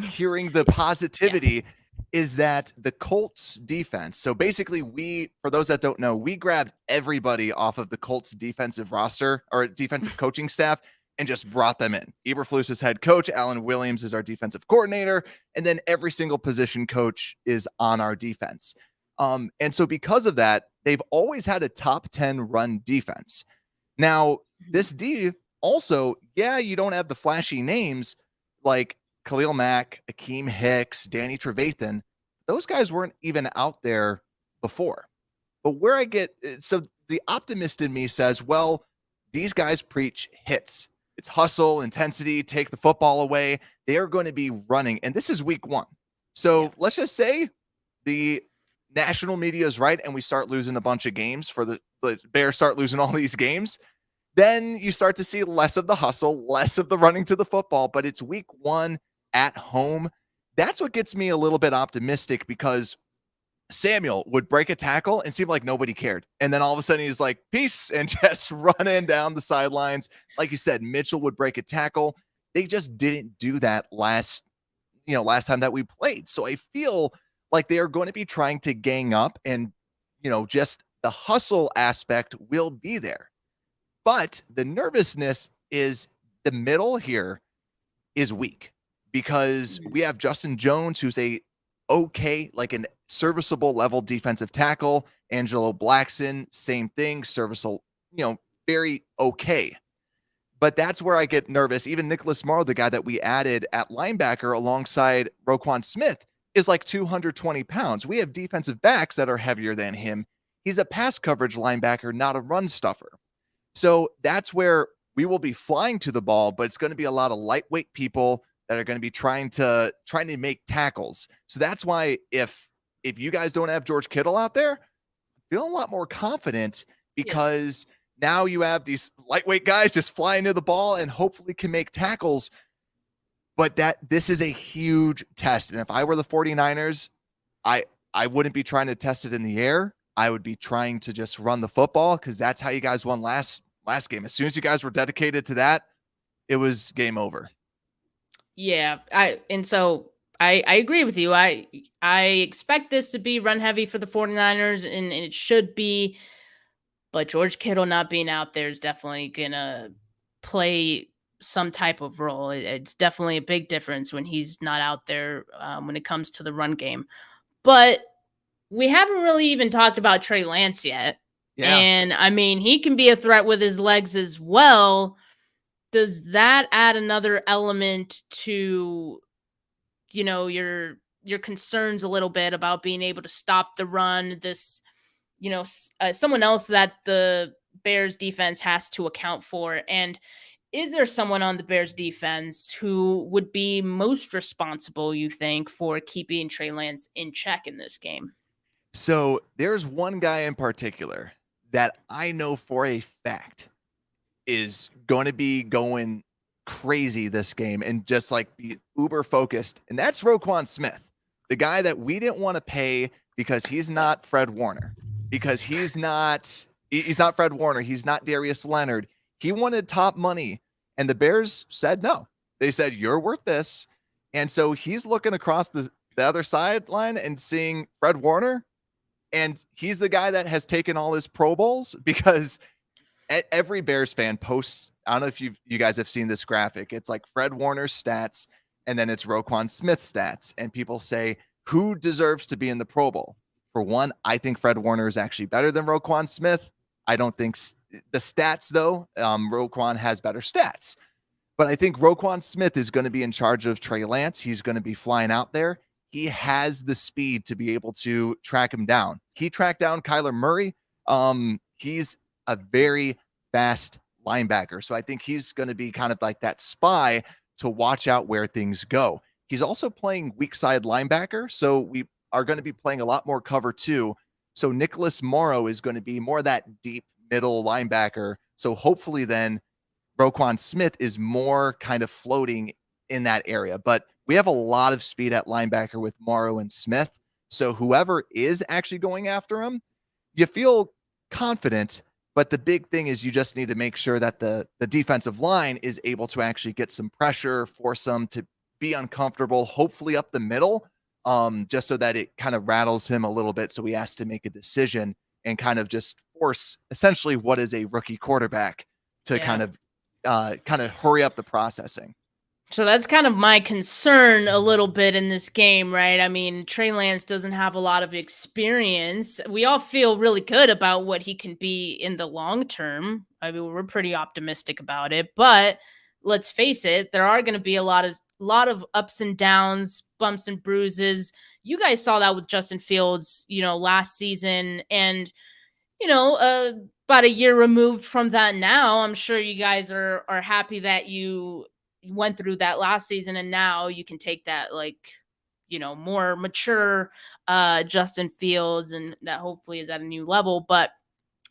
hearing the positivity, is that the Colts defense. So basically, for those that don't know, we grabbed everybody off of the Colts defensive roster or defensive coaching staff and just brought them in. Eberflus is head coach. Alan Williams is our defensive coordinator. And then every single position coach is on our defense. And so because of that, they've always had a top 10 run defense. Now, this D also, you don't have the flashy names like Khalil Mack, Akeem Hicks, Danny Trevathan. Those guys weren't even out there before. But so the optimist in me says, well, these guys preach hits. It's hustle, intensity, take the football away. They are going to be running. And this is week 1. So let's just say the national media is right and we start losing a bunch of games the Bears start losing all these games. Then you start to see less of the hustle, less of the running to the football. But it's week 1. at home, that's what gets me a little bit optimistic, because Samuel would break a tackle and seem like nobody cared. And then all of a sudden he's like, peace, and just running down the sidelines. Like you said, Mitchell would break a tackle. They just didn't do that last time that we played. So I feel like they are going to be trying to gang up, and, just the hustle aspect will be there. But the nervousness is the middle here is weak, because we have Justin Jones, who's an serviceable level defensive tackle. Angelo Blackson, same thing, serviceable, very okay. But that's where I get nervous. Even Nicholas Morrow, the guy that we added at linebacker alongside Roquan Smith, is like 220 pounds. We have defensive backs that are heavier than him. He's a pass coverage linebacker, not a run stuffer. So that's where we will be flying to the ball, but it's going to be a lot of lightweight people that are going to be trying to make tackles. So that's why if you guys don't have George Kittle out there, I feel a lot more confident, because now you have these lightweight guys just flying to the ball and hopefully can make tackles. But this is a huge test. And if I were the 49ers, I wouldn't be trying to test it in the air. I would be trying to just run the football, because that's how you guys won last game. As soon as you guys were dedicated to that, it was game over. Yeah, I agree with you. I expect this to be run heavy for the 49ers, and it should be. But George Kittle not being out there is definitely going to play some type of role. It's definitely a big difference when he's not out there when it comes to the run game. But we haven't really even talked about Trey Lance yet. Yeah. And, I mean, he can be a threat with his legs as well. Does that add another element to, your concerns a little bit about being able to stop the run? This, someone else that the Bears defense has to account for. And is there someone on the Bears defense who would be most responsible, you think, for keeping Trey Lance in check in this game? So there's one guy in particular that I know for a fact is going to be going crazy this game and just like be uber focused. And that's Roquan Smith, the guy that we didn't want to pay because he's not Fred Warner, because he's not Fred Warner. He's not Darius Leonard. He wanted top money, and the Bears said no. They said, you're worth this. And so he's looking across the other sideline and seeing Fred Warner, and he's the guy that has taken all his Pro Bowls, because every Bears fan posts, I don't know if you guys have seen this graphic. It's like Fred Warner's stats, and then it's Roquan Smith's stats. And people say, who deserves to be in the Pro Bowl? For one, I think Fred Warner is actually better than Roquan Smith. I don't think the stats, though, Roquan has better stats. But I think Roquan Smith is going to be in charge of Trey Lance. He's going to be flying out there. He has the speed to be able to track him down. He tracked down Kyler Murray. He's a very fast linebacker. So I think he's going to be kind of like that spy to watch out where things go. He's also playing weak side linebacker. So we are going to be playing a lot more cover too. So Nicholas Morrow is going to be more that deep middle linebacker. So hopefully then Roquan Smith is more kind of floating in that area. But we have a lot of speed at linebacker with Morrow and Smith. So whoever is actually going after him, you feel confident. But the big thing is you just need to make sure that the defensive line is able to actually get some pressure, force them to be uncomfortable, hopefully up the middle, just so that it kind of rattles him a little bit. So he has to make a decision and kind of just force essentially what is a rookie quarterback to kind of hurry up the processing. So that's kind of my concern a little bit in this game, right? I mean, Trey Lance doesn't have a lot of experience. We all feel really good about what he can be in the long term. I mean, we're pretty optimistic about it, but let's face it, there are going to be a lot of ups and downs, bumps and bruises. You guys saw that with Justin Fields, last season, and about a year removed from that now. I'm sure you guys are happy that you went through that last season, and now you can take that more mature Justin Fields, and that hopefully is at a new level. But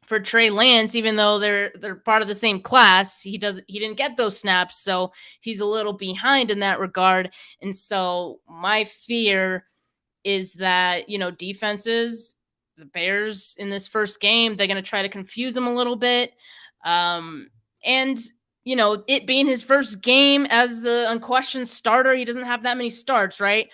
for Trey Lance, even though they're part of the same class, he didn't get those snaps, so he's a little behind in that regard. And so my fear is that, defenses, the Bears in this first game, they're going to try to confuse him a little bit. And it being his first game as the unquestioned starter, he doesn't have that many starts, right?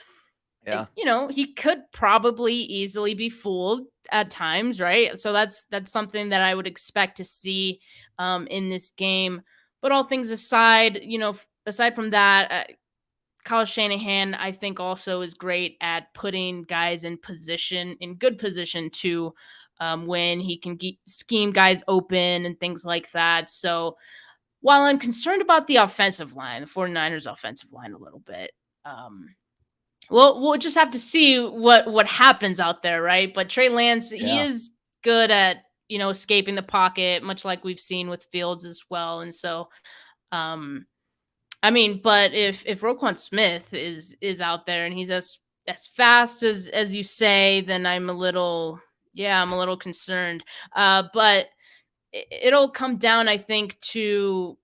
Yeah. He could probably easily be fooled at times, right? So that's something that I would expect to see in this game. But all things aside, aside from that, Kyle Shanahan, I think, also is great at putting guys in good position to when he can scheme guys open and things like that. So while I'm concerned about the offensive line, the 49ers offensive line a little bit, we'll just have to see what happens out there, right? But Trey Lance, he is good at, escaping the pocket, much like we've seen with Fields as well. And so, but if Roquan Smith is out there and he's as fast as you say, then I'm a little concerned. But it'll come down, I think, to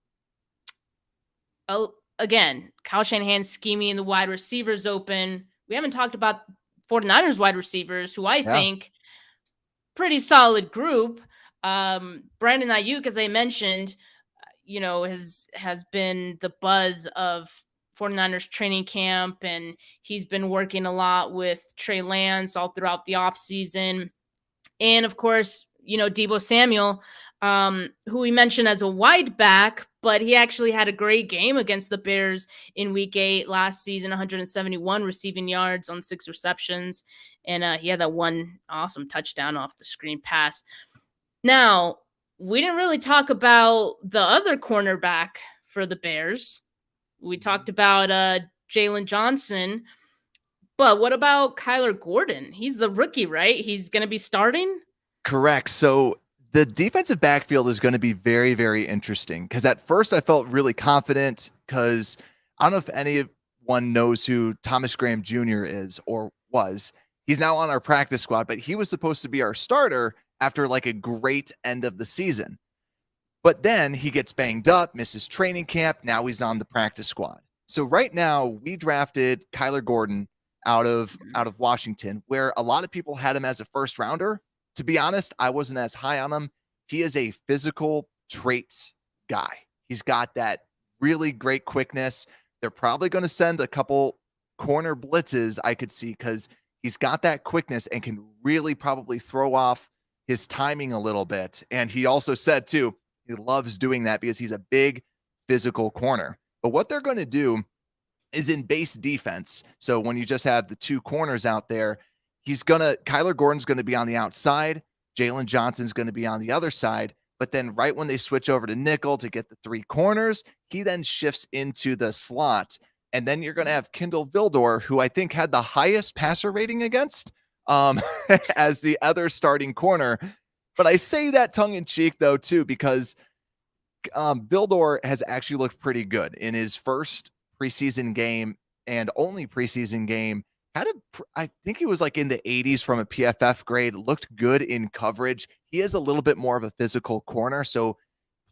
again, Kyle Shanahan scheming the wide receivers open. We haven't talked about 49ers wide receivers, who I think pretty solid group. Brandon Ayuk, as I mentioned, has been the buzz of 49ers training camp, and he's been working a lot with Trey Lance all throughout the offseason. And of course, Deebo Samuel, who we mentioned as a wide back, but he actually had a great game against the Bears in week 8 last season, 171 receiving yards on 6 receptions. And he had that one awesome touchdown off the screen pass. Now, we didn't really talk about the other cornerback for the Bears. We talked about Jalen Johnson, but what about Kyler Gordon? He's the rookie, right? He's going to be starting? Correct. So the defensive backfield is going to be very, very interesting, because at first I felt really confident, because I don't know if anyone knows who Thomas Graham Jr. is or was. He's now on our practice squad, but he was supposed to be our starter after like a great end of the season. But then he gets banged up, misses training camp. Now he's on the practice squad. So right now we drafted Kyler Gordon out of Washington, where a lot of people had him as a first rounder. To be honest, I wasn't as high on him. He is a physical traits guy. He's got that really great quickness. They're probably going to send a couple corner blitzes, I could see, because he's got that quickness and can really probably throw off his timing a little bit. And he also said, too, he loves doing that because he's a big physical corner. But what they're going to do is in base defense. So when you just have the two corners out there, Kyler Gordon's going to be on the outside. Jalen Johnson's going to be on the other side. But then right when they switch over to nickel to get the 3 corners, he then shifts into the slot. And then you're going to have Kindle Vildor, who I think had the highest passer rating against as the other starting corner. But I say that tongue in cheek, though, too, because Vildor has actually looked pretty good in his first preseason game and only preseason game. I think he was like in the 80s from a PFF grade, looked good in coverage. He is a little bit more of a physical corner, so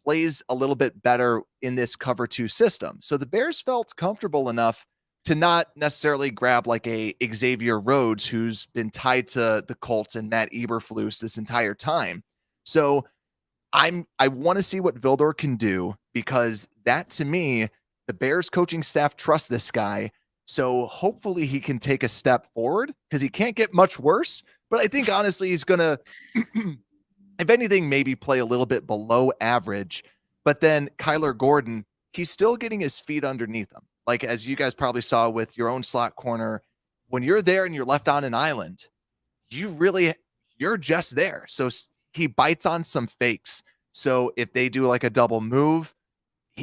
plays a little bit better in this cover 2 system. So the Bears felt comfortable enough to not necessarily grab like a Xavier Rhodes, who's been tied to the Colts and Matt Eberflus this entire time. So I want to see what Vildor can do, because that, to me, the Bears coaching staff trusts this guy. So hopefully he can take a step forward, because he can't get much worse. But I think honestly he's going to, if anything, maybe play a little bit below average. But then Kyler Gordon, he's still getting his feet underneath him. Like, as you guys probably saw with your own slot corner, when you're there and you're left on an island, you're just there. So he bites on some fakes. So if they do like a double move,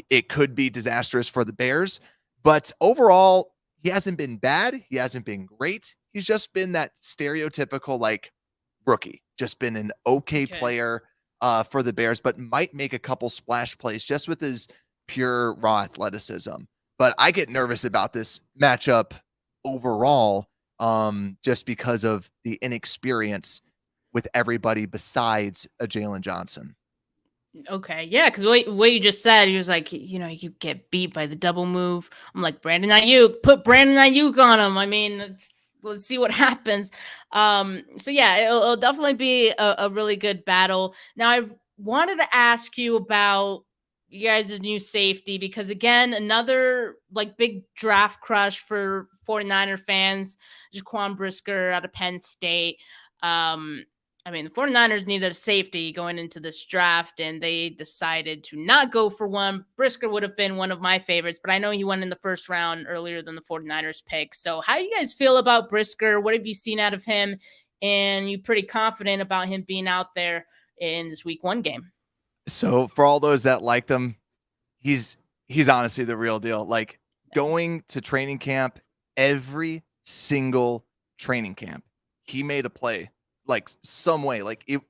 it could be disastrous for the Bears. But overall, he hasn't been bad. He hasn't been great. He's just been that stereotypical like rookie, just been an okay player for the Bears, but might make a couple splash plays just with his pure raw athleticism. But I get nervous about this matchup overall, just because of the inexperience with everybody besides a Jalen Johnson. Okay, yeah, because what you just said, he was like, you get beat by the double move. I'm like, Brandon Ayuk, put Brandon Ayuk on him. I mean, let's see what happens. So yeah, it'll definitely be a really good battle. Now, I wanted to ask you about you guys' new safety, because again, another like big draft crush for 49er fans, Jaquan Brisker out of Penn State. I mean, the 49ers needed a safety going into this draft, and they decided to not go for one. Brisker would have been one of my favorites, but I know he went in the first round earlier than the 49ers pick. So how do you guys feel about Brisker? What have you seen out of him? And you pretty confident about him being out there in this week 1 game? So for all those that liked him, he's honestly the real deal. Like going to training camp, every single training camp, he made a play. Like some way,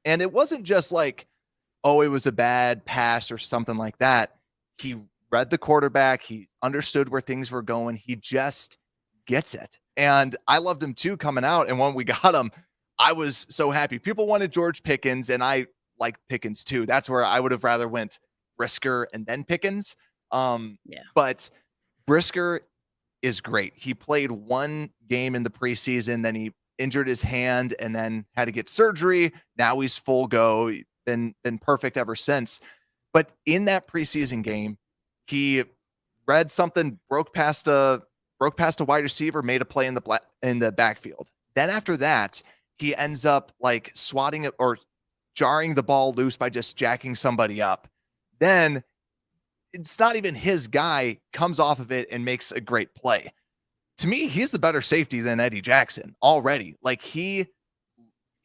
and it wasn't just like, oh, it was a bad pass or something like that. He read the quarterback. He understood where things were going. He just gets it. And I loved him too coming out. And when we got him, I was so happy. People wanted George Pickens, and I liked Pickens too. That's where I would have rather went Brisker and then Pickens. But Brisker is great. He played 1 game in the preseason, then he injured his hand and then had to get surgery. Now he's full go. Been perfect ever since. But in that preseason game, he read something, broke past a wide receiver, made a play in the backfield. Then after that, he ends up like swatting it or jarring the ball loose by just jacking somebody up. Then it's not even his guy, comes off of it and makes a great play. To me, he's the better safety than Eddie Jackson already. Like he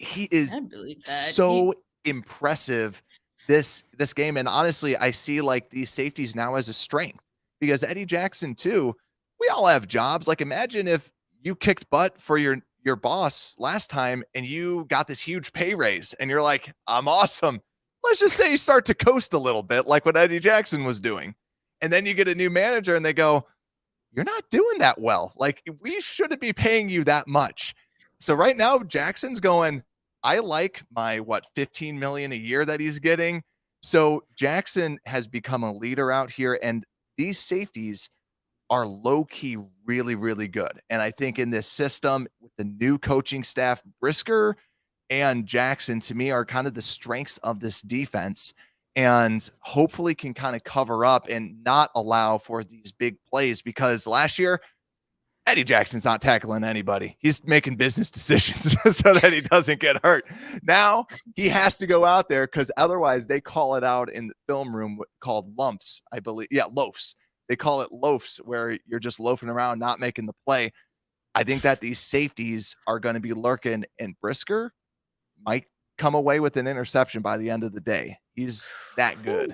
is so impressive this game. And honestly, I see like these safeties now as a strength, because Eddie Jackson too, we all have jobs. Like imagine if you kicked butt for your boss last time and you got this huge pay raise and you're like, I'm awesome. Let's just say you start to coast a little bit like what Eddie Jackson was doing. And then you get a new manager and they go, you're not doing that well. Like we shouldn't be paying you that much. So right now Jackson's going, I like my 15 million a year that he's getting. So Jackson has become a leader out here, and these safeties are low key really, really good. And I think in this system with the new coaching staff, Brisker and Jackson to me are kind of the strengths of this defense, and hopefully can kind of cover up and not allow for these big plays, because last year, Eddie Jackson's not tackling anybody. He's making business decisions so that he doesn't get hurt. Now he has to go out there because otherwise they call it out in the film room called lumps, I believe. Yeah, loafs. They call it loafs, where you're just loafing around, not making the play. I think that these safeties are going to be lurking, and Brisker might come away with an interception by the end of the day. He's that good.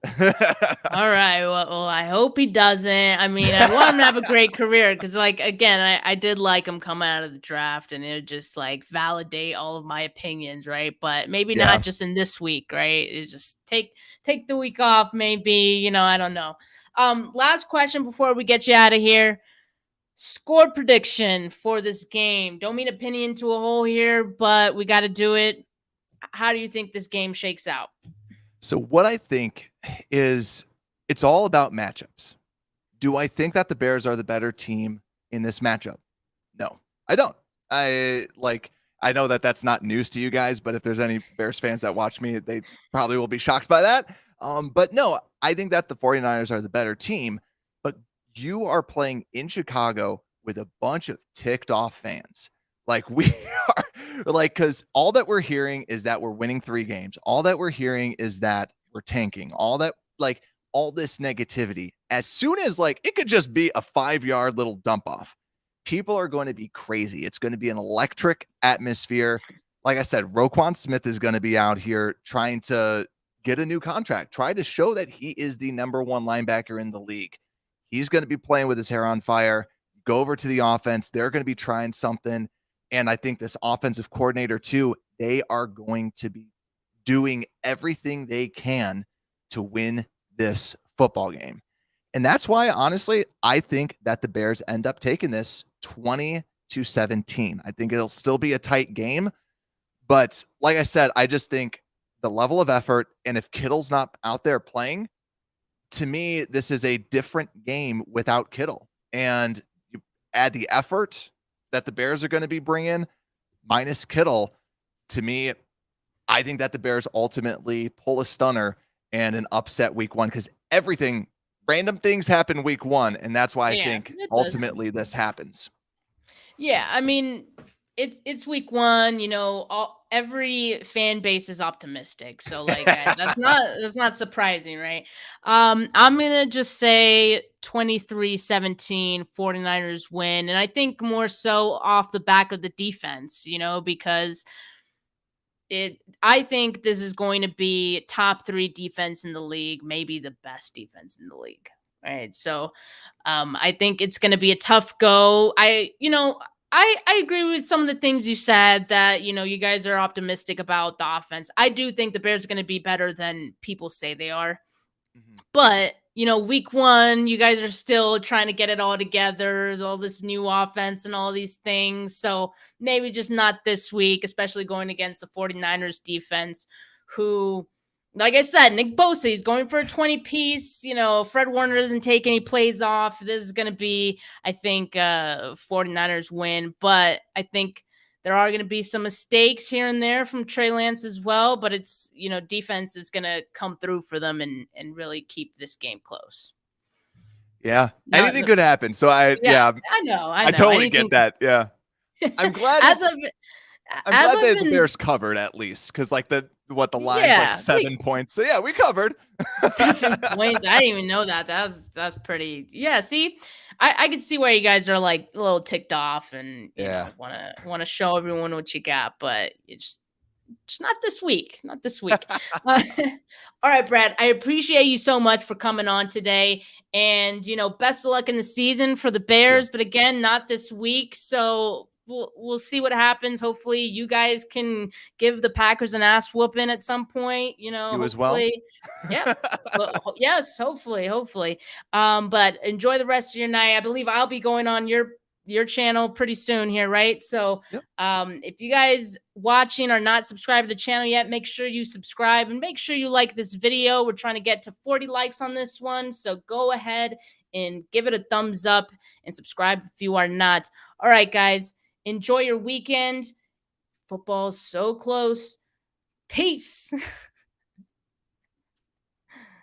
All right. Well, I hope he doesn't. I mean, I want him to have a great career because, like, again, I did like him coming out of the draft, and it would just like validate all of my opinions, right? But maybe not just in this week, right? It just take the week off, maybe. I don't know. Last question before we get you out of here. Score prediction for this game. Don't mean to pin you into a hole here, but we got to do it. How do you think this game shakes out? So what I think is it's all about matchups. Do I think that the Bears are the better team in this matchup? No, I don't. I know that that's not news to you guys, but if there's any Bears fans that watch me, they probably will be shocked by that. But no, I think that the 49ers are the better team, but you are playing in Chicago with a bunch of ticked off fans. Like we are, like, because all that we're hearing is that we're winning 3 games. All that we're hearing is that we're tanking. All this negativity. As soon as it could just be a 5-yard little dump off, people are going to be crazy. It's going to be an electric atmosphere. Like I said, Roquan Smith is going to be out here trying to get a new contract, try to show that he is the number 1 linebacker in the league. He's going to be playing with his hair on fire. Go over to the offense. They're going to be trying something. And I think this offensive coordinator too, they are going to be doing everything they can to win this football game. And that's why, honestly, I think that the Bears end up taking this 20-17. I think it'll still be a tight game, But like I said, I just think the level of effort, and if Kittle's not out there playing, to me, this is a different game without Kittle. And you add the effort that the Bears are going to be bringing minus Kittle. To me, I think that the Bears ultimately pull a stunner and an upset week one, because random things happen week one. And that's why I think ultimately this happens. Yeah. I mean, it's week one, every fan base is optimistic. So like that's not surprising, right? I'm going to just say 23-17 49ers win. And I think more so off the back of the defense, because I think this is going to be top 3 defense in the league, maybe the best defense in the league. Right. So I think it's going to be a tough go. I agree with some of the things you said that, you guys are optimistic about the offense. I do think the Bears are going to be better than people say they are. Mm-hmm. But, week one, you guys are still trying to get it all together, all this new offense and all these things. So maybe just not this week, especially going against the 49ers defense, who, like I said, Nick Bosa, he's going for a 20-piece. Fred Warner doesn't take any plays off. This is going to be, I think, 49ers win. But I think there are going to be some mistakes here and there from Trey Lance as well. But it's, defense is going to come through for them and really keep this game close. Yeah. Anything could happen. So I know. I totally get that. Yeah. I'm glad I'm glad that the Bears covered at least, because like the line's like 7 points. So yeah, we covered 7 points. I didn't even know that. That's pretty. Yeah. See, I can see why you guys are like a little ticked off and want to show everyone what you got, but it's just not this week. Not this week. All right, Brad. I appreciate you so much for coming on today, and best of luck in the season for the Bears. But again, not this week. So. We'll see what happens. Hopefully you guys can give the Packers an ass whooping at some point, you as well. Yeah. Well, yes, hopefully. But enjoy the rest of your night. I believe I'll be going on your channel pretty soon here, right? So if you guys watching are not subscribed to the channel yet, make sure you subscribe and make sure you like this video. We're trying to get to 40 likes on this one. So go ahead and give it a thumbs up and subscribe if you are not. All right, guys. Enjoy your weekend. Football's so close. Peace.